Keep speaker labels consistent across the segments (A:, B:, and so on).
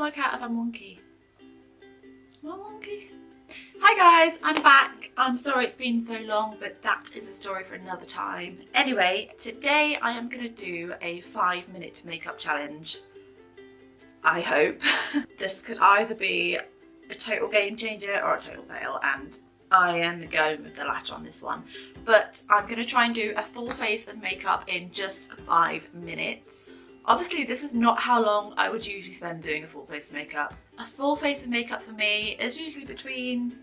A: Can't work out if I'm wonky. Am I wonky? Hi guys, I'm back. I'm sorry it's been so long, but that is a story for another time. Anyway, today I am going to do a 5-minute makeup challenge. I hope. This could either be a total game changer or a total fail, and I am going with the latter on this one. But I'm going to try and do a full face of makeup in just 5 minutes. Obviously this is not how long I would usually spend doing a full face of makeup. A full face of makeup for me is usually between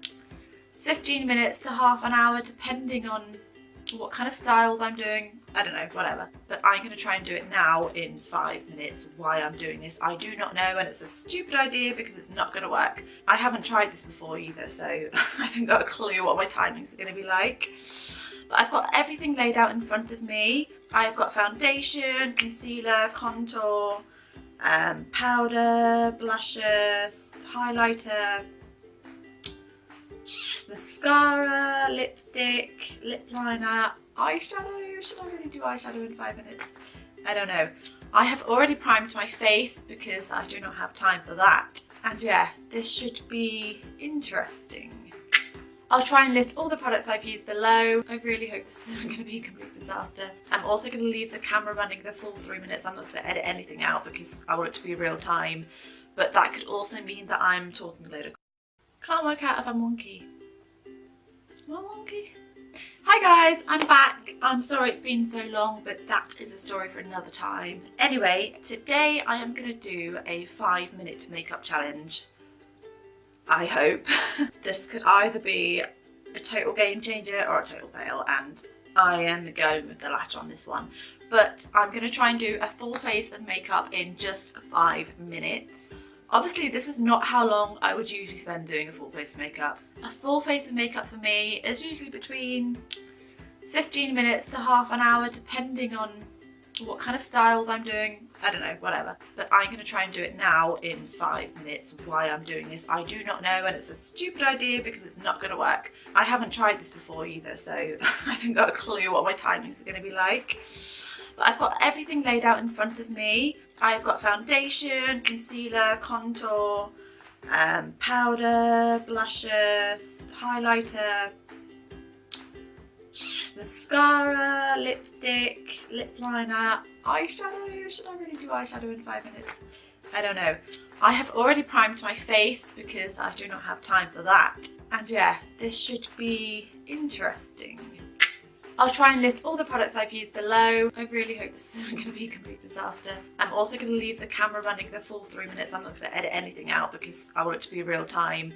A: 15 minutes to half an hour, depending on what kind of styles I'm doing. I don't know, whatever. But I'm going to try and do it now in 5 minutes. Why I'm doing this, I do not know, and it's a stupid idea because it's not going to work. I haven't tried this before either, so I haven't got a clue what my timings are going to be like. But I've got everything laid out in front of me. I've got foundation, concealer, contour, powder, blusher, highlighter, mascara, lipstick, lip liner, eyeshadow. Should I really do eyeshadow in 5 minutes? I don't know. I have already primed my face because I do not have time for that. And yeah, this should be interesting. I'll try and list all the products I've used below. I really hope this isn't going to be a complete disaster. I'm also going to leave the camera running the full 3 minutes. I'm not going to edit anything out because I want it to be real time. But that could also mean that I'm talking a load of Can't work out if I'm wonky. Am I wonky? Hi guys, I'm back. I'm sorry it's been so long, but that is a story for another time. Anyway, today I am going to do a 5-minute makeup challenge. I hope. This could either be a total game changer or a total fail, and I am going with the latter on this one. But I'm going to try and do a full face of makeup in just 5 minutes. Obviously this is not how long I would usually spend doing a full face of makeup. A full face of makeup for me is usually between 15 minutes to half an hour, depending on what kind of styles I'm doing. I don't know, whatever. But I'm going to try and do it now in 5 minutes. Why I'm doing this, I do not know, and it's a stupid idea because it's not going to work. I haven't tried this before either, so I haven't got a clue what my timings are going to be like. But I've got everything laid out in front of me. I've got foundation, concealer, contour, powder, blusher, highlighter, mascara, lipstick, lip liner, eyeshadow. Should I really do eyeshadow in 5 minutes? I don't know. I have already primed my face because I do not have time for that. And yeah, this should be interesting. I'll try and list all the products I've used below. I really hope this isn't going to be a complete disaster. I'm also going to leave the camera running the full 3 minutes. I'm not going to edit anything out because I want it to be real time.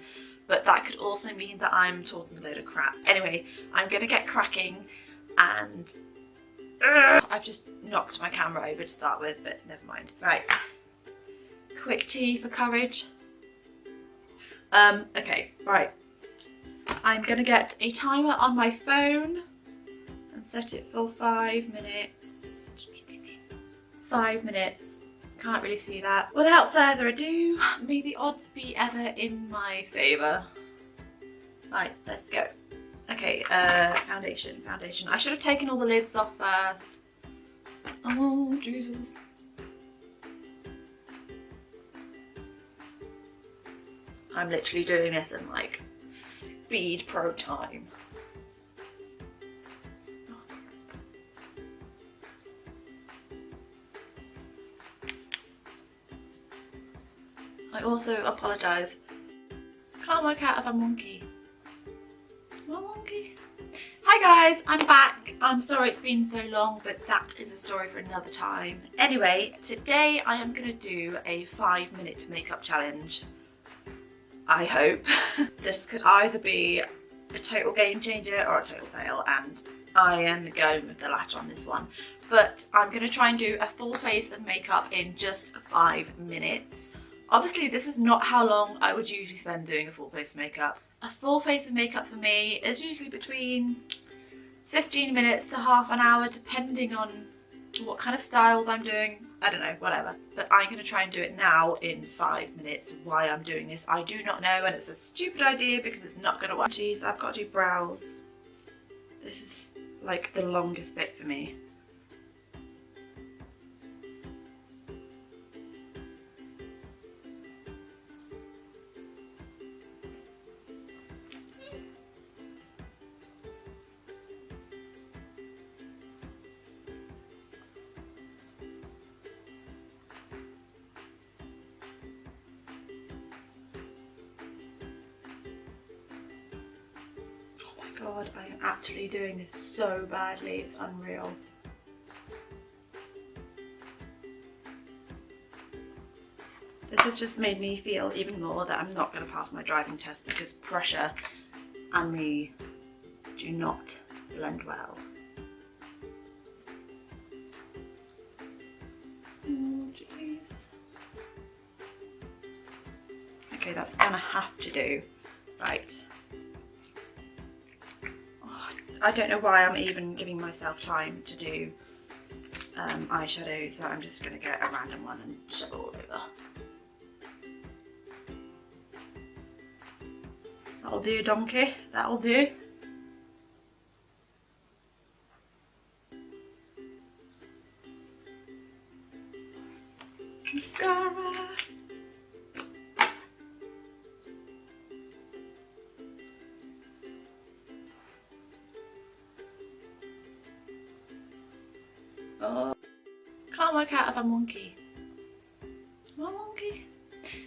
A: But that could also mean that I'm talking a load of crap. Anyway, I'm going to get cracking, and I've just knocked my camera over to start with, but never mind. Right, quick tea for courage. Okay, right. I'm going to get a timer on my phone and set it for 5 minutes. 5 minutes. Can't really see that. Without further ado, may the odds be ever in my favour. Right, let's go. Okay, foundation. I should have taken all the lids off first. Oh, Jesus. I'm literally doing this in like speed pro time. I also apologise. Can't work out if I'm wonky. Am I wonky? Hi guys, I'm back. I'm sorry it's been so long, but that is a story for another time. Anyway, today I am going to do a 5-minute makeup challenge. I hope. This could either be a total game changer or a total fail, and I am going with the latter on this one. But I'm going to try and do a full face of makeup in just 5 minutes. Obviously this is not how long I would usually spend doing a full face of makeup. A full face of makeup for me is usually between 15 minutes to half an hour, depending on what kind of styles I'm doing. I don't know, whatever. But I'm going to try and do it now in 5 minutes. Why I'm doing this, I do not know, and it's a stupid idea because it's not going to work. Jeez, I've got to do brows. This is like the longest bit for me. God, I am actually doing this so badly, it's unreal. This has just made me feel even more that I'm not going to pass my driving test because pressure and me do not blend well. Oh jeez. Okay, that's gonna have to do. Right. Oh, I don't know why I'm even giving myself time to do eyeshadow, so I'm just gonna get a random one and shove it all over. That'll do, donkey. That'll do. Mascara. Oh, can't work out if I'm wonky. Am I wonky?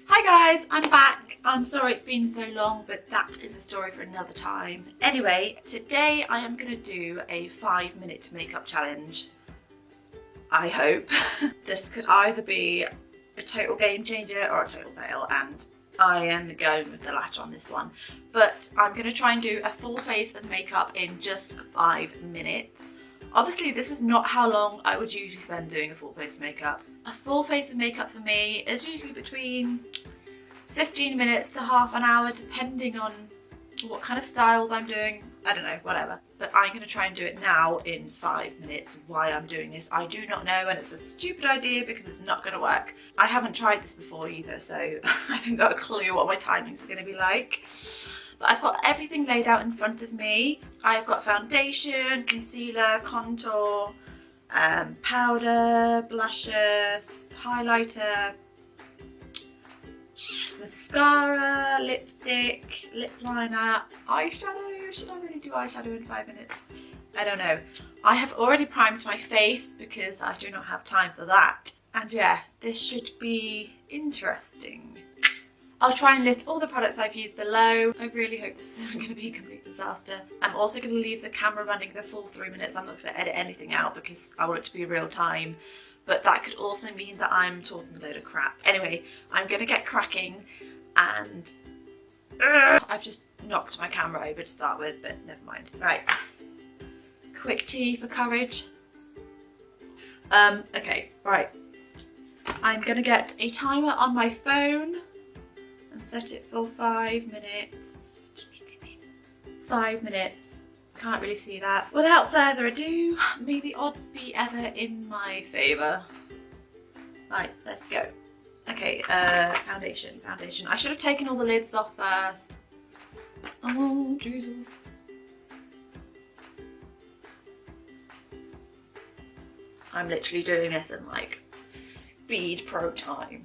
A: Hi guys, I'm back. I'm sorry it's been so long, but that is a story for another time. Anyway, today I am going to do a 5-minute makeup challenge. I hope. This could either be a total game changer or a total fail, and I am going with the latter on this one. But I'm going to try and do a full face of makeup in just 5 minutes. Obviously this is not how long I would usually spend doing a full face of makeup. A full face of makeup for me is usually between 15 minutes to half an hour, depending on what kind of styles I'm doing. I don't know, whatever. But I'm going to try and do it now in 5 minutes. Why I'm doing this, I do not know, and it's a stupid idea because it's not going to work. I haven't tried this before either, so I haven't got a clue what my timings are going to be like. But I've got everything laid out in front of me. I've got foundation, concealer, contour, powder, blusher, highlighter, mascara, lipstick, lip liner, eyeshadow. Should I really do eyeshadow in 5 minutes? I don't know. I have already primed my face because I do not have time for that. And yeah, this should be interesting. I'll try and list all the products I've used below. I really hope this isn't going to be a complete disaster. I'm also going to leave the camera running the full 3 minutes. I'm not going to edit anything out because I want it to be real time. But that could also mean that I'm talking a load of crap. Anyway, I'm going to get cracking, and I've just knocked my camera over to start with, but never mind. Right, quick tea for courage. Okay, right. I'm going to get a timer on my phone and set it for 5 minutes. 5 minutes. Can't really see that. Without further ado, may the odds be ever in my favour. Right, let's go. Okay, foundation. I should have taken all the lids off first. Oh, Jesus. I'm literally doing this in like speed pro time.